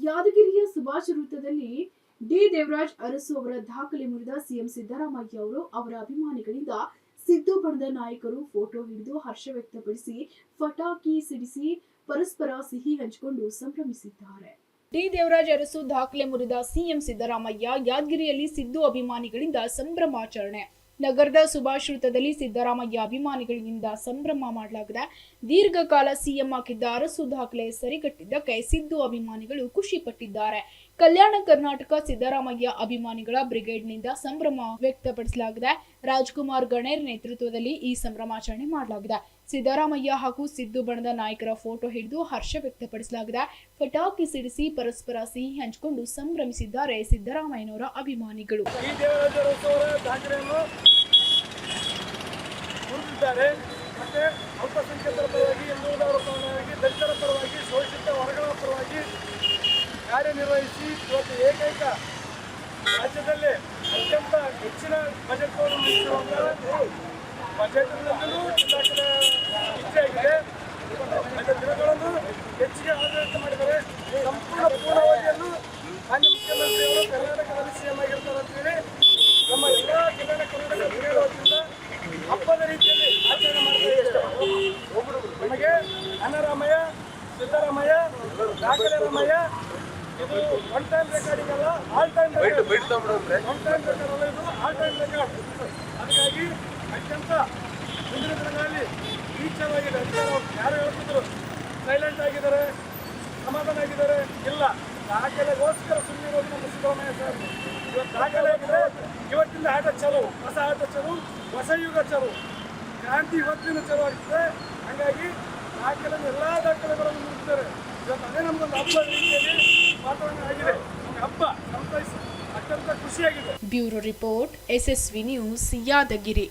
ಯಾದಗಿರಿಯ ಸುಭಾಷ್ ವೃತ್ತದಲ್ಲಿ ಡಿ ದೇವರಾಜ್ ಅರಸು ಅವರ ದಾಖಲೆ ಮುರಿದ ಸಿಎಂ ಸಿದ್ದರಾಮಯ್ಯ ಅವರು ಅವರ ಅಭಿಮಾನಿಗಳಿಂದ ಸಿದ್ದು ಬಣದ ನಾಯಕರು ಫೋಟೋ ಹಿಡಿದು ಹರ್ಷ ವ್ಯಕ್ತಪಡಿಸಿ ಪಟಾಕಿ ಸಿಡಿಸಿ ಪರಸ್ಪರ ಸಿಹಿ ಹಂಚಿಕೊಂಡು ಸಂಭ್ರಮಿಸಿದ್ದಾರೆ. ಡಿ ದೇವರಾಜ್ ಅರಸು ದಾಖಲೆ ಮುರಿದ ಸಿಎಂ ಸಿದ್ದರಾಮಯ್ಯ ಯಾದಗಿರಿಯಲ್ಲಿ ಸಿದ್ದು ಅಭಿಮಾನಿಗಳಿಂದ ಸಂಭ್ರಮಾಚರಣೆ. ನಗರದ ಸುಭಾಷ್ ವೃತ್ತದಲ್ಲಿ ಸಿದ್ದರಾಮಯ್ಯ ಅಭಿಮಾನಿಗಳಿಂದ ಸಂಭ್ರಮ ಮಾಡಲಾಗಿದೆ. ದೀರ್ಘಕಾಲ ಸಿಎಂ ಆಗಿದ್ದ ಅರಸು ದಾಖಲೆ ಸರಿಗಟ್ಟಿದ್ದಕ್ಕೆ ಸಿದ್ದು ಅಭಿಮಾನಿಗಳು ಖುಷಿ ಪಟ್ಟಿದ್ದಾರೆ. ಕಲ್ಯಾಣ ಕರ್ನಾಟಕ ಸಿದ್ದರಾಮಯ್ಯ ಅಭಿಮಾನಿಗಳ ಬ್ರಿಗೇಡ್ನಿಂದ ಸಂಭ್ರಮ ವ್ಯಕ್ತಪಡಿಸಲಾಗಿದೆ. ರಾಜ್ಕುಮಾರ್ ಗಣೇರ್ ನೇತೃತ್ವದಲ್ಲಿ ಈ ಸಂಭ್ರಮಾಚರಣೆ ಮಾಡಲಾಗಿದೆ. ಸಿದ್ದರಾಮಯ್ಯ ಹಾಗೂ ಸಿದ್ದು ಬಣದ ನಾಯಕರ ಫೋಟೋ ಹಿಡಿದು ಹರ್ಷ ವ್ಯಕ್ತಪಡಿಸಲಾಗಿದೆ. ಪಟಾಕಿ ಸಿಡಿಸಿ ಪರಸ್ಪರ ಸಿಹಿ ಹಂಚಿಕೊಂಡು ಸಂಭ್ರಮಿಸಿದ್ದಾರೆ ಸಿದ್ದರಾಮಯ್ಯನವರ ಅಭಿಮಾನಿಗಳು. ಮತ್ತೆ ಅಲ್ಪಸಂಖ್ಯಾತರ ಪರವಾಗಿ, ಹಿಂದುಳಿದವರ ಪರವಾಗಿ, ದಲಿತರ ಪರವಾಗಿ, ಶೋಷಿತ ವರ್ಗಗಳ ಪರವಾಗಿ ಕಾರ್ಯನಿರ್ವಹಿಸಿ ಇವತ್ತು ಏಕೈಕ ರಾಜ್ಯದಲ್ಲಿ ಅತ್ಯಂತ ಹೆಚ್ಚಿನ ಬಜೆಟ್ಗಳನ್ನು ಮಂಡಿಸಿರುವಂತಹ ಬಜೆಟ್ನಲ್ಲೂ ಇಲಾಖೆ ಹೆಚ್ಚಾಗಿದೆ. ಮತ್ತು ದಿನಗಳನ್ನು ಹೆಚ್ಚಿಗೆ ಆಡಳಿತ ಮಾಡಿದರೆ ಸಂಪೂರ್ಣ ಪೂರ್ಣಾವಧಿಯನ್ನು ಮಾನ್ಯ ಮುಖ್ಯಮಂತ್ರಿಯವರು ಕರ್ನಾಟಕದಲ್ಲಿ ಸಿಎಂ ಆಗಿರ್ತಾರೆ ಅಂತೇಳಿ ನಮ್ಮ ಎಲ್ಲ ಕಲ್ಯಾಣ ಕರ್ನಾಟಕ ಬ್ರಿಗೇಡ್ ವತಿಯಿಂದ ಹಬ್ಬದ ರೀತಿಯಲ್ಲಿ ಆಚರಣೆ ಮಾಡ್ತಾ ನಮಗೆ ಅನ್ನರಾಮಯ್ಯ, ಸಿದ್ದರಾಮಯ್ಯ, ದಾಖಲೆ ರಾಮಯ್ಯ ಇದು ಒನ್ ಟೈಮ್ ರೆಕಾರ್ಡಿಂಗ್ ಅಲ್ಲ, all time record. One time record ಅಲ್ಲ, ಇದು ಆಲ್ ಟೈಮ್ ರೆಕಾರ್ಡ್. ಅದಕ್ಕಾಗಿ ಅತ್ಯಂತ ಮುಂದಿನ ದಿನಗಳಲ್ಲಿ ಈಚವಾಗಿದೆ. ಅಧಿಕಾರ ಯಾರು ಹೇಳ್ತಿದ್ರು ಸೈಲೆಂಟ್ ಆಗಿದ್ದಾರೆ, ಸಮಾಧಾನ ಆಗಿದ್ದಾರೆ, ಇಲ್ಲ ದಾಖಲೆಗೋಸ್ಕರ ಸುಮ್ಮನಿರೋದು ನಮ್ಮ ಸಿದ್ದರಾಮಯ್ಯ ಸರ್. ಇವತ್ತು ದಾಖಲೆ ಆಗಿದೆ, ಇವತ್ತಿಂದ ಆಟ ಚಾಲು, ಹೊಸ ಆಟ ಚಾಲು, ಹೊಸ ಯುಗ ಚಾಲು, ಕ್ರಾಂತಿ ಇವತ್ತಿನ ಚಾಲು ಆಗ್ತದೆ. ಹಾಗಾಗಿ ದಾಖಲೆ ಎಲ್ಲ ದಾಖಲೆಗಳನ್ನು ಮುಗಿಸ್ತಾರೆ. ಇವತ್ತು ಅದೇ ನಮಗೊಂದು ಹಬ್ಬದ ರೀತಿಯಲ್ಲಿ ವಾತಾವರಣ ಆಗಿದೆ. ಹಬ್ಬ ಸಂತೈಸಿ ಅತ್ಯಂತ ಖುಷಿಯಾಗಿದೆ. Bureau report, SSV news, Yadgir.